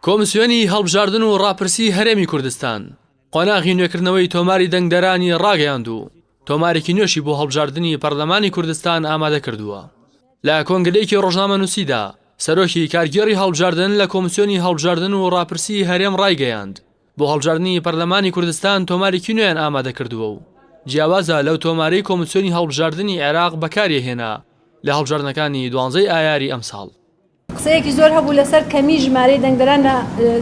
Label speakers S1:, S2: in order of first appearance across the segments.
S1: کۆمسیۆنی هەڵبژاردن و ڕاپرسی هەرێمی کوردستان قۆناغی نوێکردنەوەی تۆماری دەنگدەرانی ڕاگەیاند و تۆمارێکی نوێشی بۆ هەڵبژاردننی پەرلەمانی کوردستان ئامادە کردووە. لە کۆنگرەیەکی ڕۆژنامەنووسیدا سەرۆکی کارگێڕی هەڵبژاردن لە کۆمسیۆنی هەڵبژاردن و ڕاپرسی هەرێم ڕایگەیاند بۆ هەڵبژاردننی پەرلەمانی کوردستان تۆمارێکی نوێیان ئامادە کردووە و جیاوازە لەو تۆمارەی کۆمسیۆنی هەڵبژاردننی عێراق بەکارهێنا لە هەڵبژاردنەکانی 12 ئایاری ئەمساڵ.
S2: قسەیەکی زۆر هەبوو لەسەر کەمی ژمارەی دەنگدەران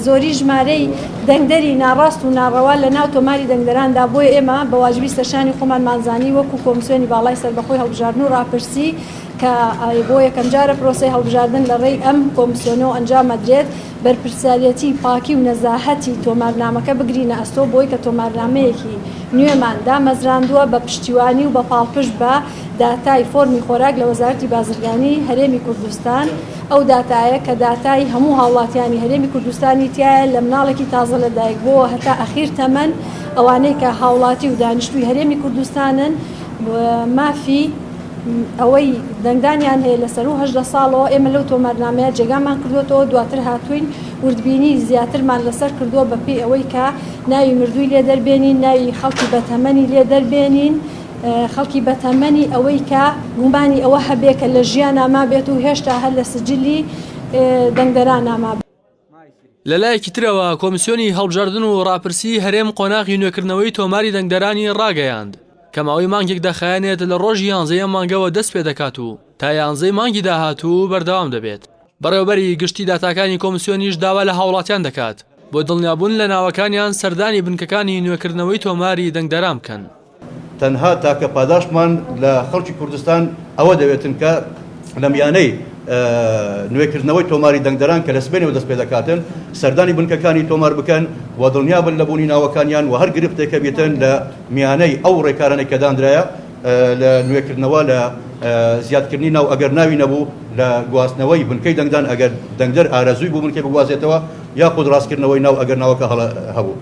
S2: زۆری ژمارەی دەنگدەری ناڕاست و ناڕەوا لە ناو تۆماری دەنگدەراندا بۆیە ئێمە بە واجبی سەرشانی خۆمان مانزانی وەکو کۆمسیۆنی باڵای سەربەخۆی هەڵبژاردن و ڕاپرسی کە بۆ یەکەم جارە پرۆسەی هەڵبژاردن لە ڕێی ئەم کۆمسیۆنەوە ئەنجامەدرێت بەرپرسیارەتی پاکی و نەزاهەتی تۆمارنامەکە بگرینە ئەستۆ بۆی کە تۆمارنامەیەکی نوێمان دامەزراندووە بە پشتیوانی و بە پاڵپشت بە داتای فۆرمی خۆراک لە وەزارەتی بازرگانی هەرێمی کوردستان ئەو داتایە کە داتای هەموو هاوڵاتیانی هەرێمی کوردستانی تایە لە مناڵێکی تازە لەدایک بۆ هەتا ئەخیر تەمەن ئەوانەی کە هاوڵاتی و دانیشتووی هەرێمی کوردستانن مافی ئەوەی دەنگدانیان هەیە لەسەر و 18 ساڵەوە ئێمە لەو تۆمارنامەیە جێگامان کردوێتەوە دواتر هاتوین وردبینی زیاترمان لەسەر کردووە بەپێی ئەوەی کە ناوی مردووی لێ دەربێنین ناوی خەڵکی بەتەمەنی لێ دەربێنین خەڵکی بەتەمەنی ئەوەی کە گومانی ئەوە هەبێ کە لە ژیان ناما بێت و هێشتا هەر لە سجلی دەنگدەران ناما بێت.
S1: لەلایەکی ترەوە کۆمسیۆنی هەڵبژاردن و ڕاپرسی هەرێم قۆناغی نوێکردنەوەی تۆماری دەنگدەرانی ڕاگەیاند کە ماوەی مانگێک دەخایەنێت لە ڕۆژی 11 مانگەوە دەست پێ دەکات و تا 11 مانگی داهاتوو بەردەوام دەبێت. بەڕێوەبەری گشتی داتاکانی کۆمسیۆنیش داوا لە هاوڵاتیان دەکات بۆ دڵنیابوون لە ناوەکانیان سەردانی بنکەکانی نوێکردنەوەی تۆماری دەنگدەران بکەن.
S3: تەنها تاکە پاداشمان لە خەڵکی کوردستان ئەوە دەوێتن کە لە میانەی نوێکردنەوەی تۆماری دەنگدەران کە لە سبەینەوە دەست پێ دەکاتن سەردانی بنکەکانی تۆمار بکەن و دڵنیابن لە بوونی ناوەکانیان و هەر گرفتێکە بێتن لە میانەی ئەو ڕێکارانێک کە دانرایە لە نوێکردنەوە لە زیادکردنی ناو ئەگەر ناوی نەبوو لە گواستنەوەی بنکەی دەنگدان ئەگەر دەنگدەر ئارەزووی بوو بنکەی بگوازێتەوە یاخود ڕاستکردنەوەی ناو ئەگەر ناوەکە هەبوو.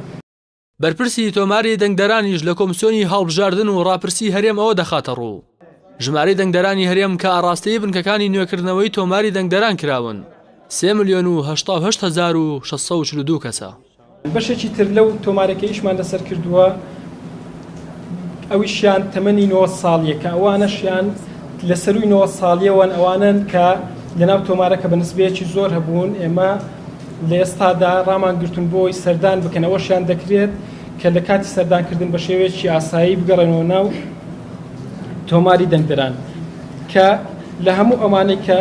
S1: بەرپرسی تۆماری دەنگدەرانیش لە کۆمسیۆنی هەڵبژاردن و ڕاپرسی هەرێم ئەوە دەخاتە ڕوو ژمارەی دەنگدەرانی هەرێم کە ئاڕاستەیی بنکەکانی نوێکردنەوەی تۆماری دەنگدەران کراون 3,088,642 کەسە.
S4: بەشێکی تر لەو تۆمارەکەیشمان لەسەر کردووە ئەویشیان تەمەنی 9 ساڵیە کە ئەوانەشیان لە سەروی 9 ساڵیەوەن ئەوانن کە لەناو تۆمارەکە بە نسبەیەکی زۆر هەبوون ئێمە لە ئێستادا ڕامان گرتون بۆی سەردان بکەن ئەوەشیان دەکرێت کە لە کاتی سەردانکردن بە شێوەیەکی ئاسایی بگەڕێنەوە ناو تۆماری دەنگدەران کە لە هەموو ئەمانەی کە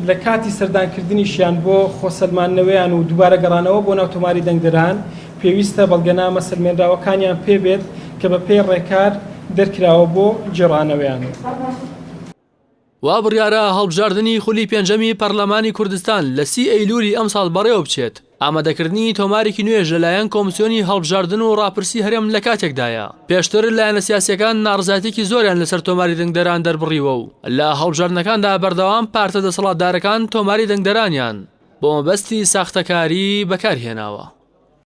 S4: لە کاتی سەردانکردنیشیان بۆ خۆسەلمانەوەیان و دووبارە گەڕانەوە بۆ ناو تۆماری دەنگدەران پێویستە بەڵگەنامە سەلمێنراوەکانیان پێبێت کە بە پێی ڕێکار دەرکراوە بۆ جێڕانەوەیان.
S1: وا بڕیارە هەڵبژاردننی خولی پێنجەمی پەرلەمانی کوردستان لە 30 ئەیلولی ئەمساڵ بەڕێوە بچێت. ئامادەکردنی تۆمارێکی نوێژ لەلایەن کۆمسیۆنی هەڵبژاردن و ڕاپرسی هەرێم لە کاتێکدایە. پێشتر لایەنە سیاسیەکان ناڕزایەتێکی زۆریان لەسەر تۆماری دەنگدەران دەربڕیوە و لە هەڵبژاردنەکاندا بەردەوام پارتە دەسەڵاتدارەکان تۆماری دەنگدەرانیان بۆ مەبەستی ساختەکاری بەکارهێناوە.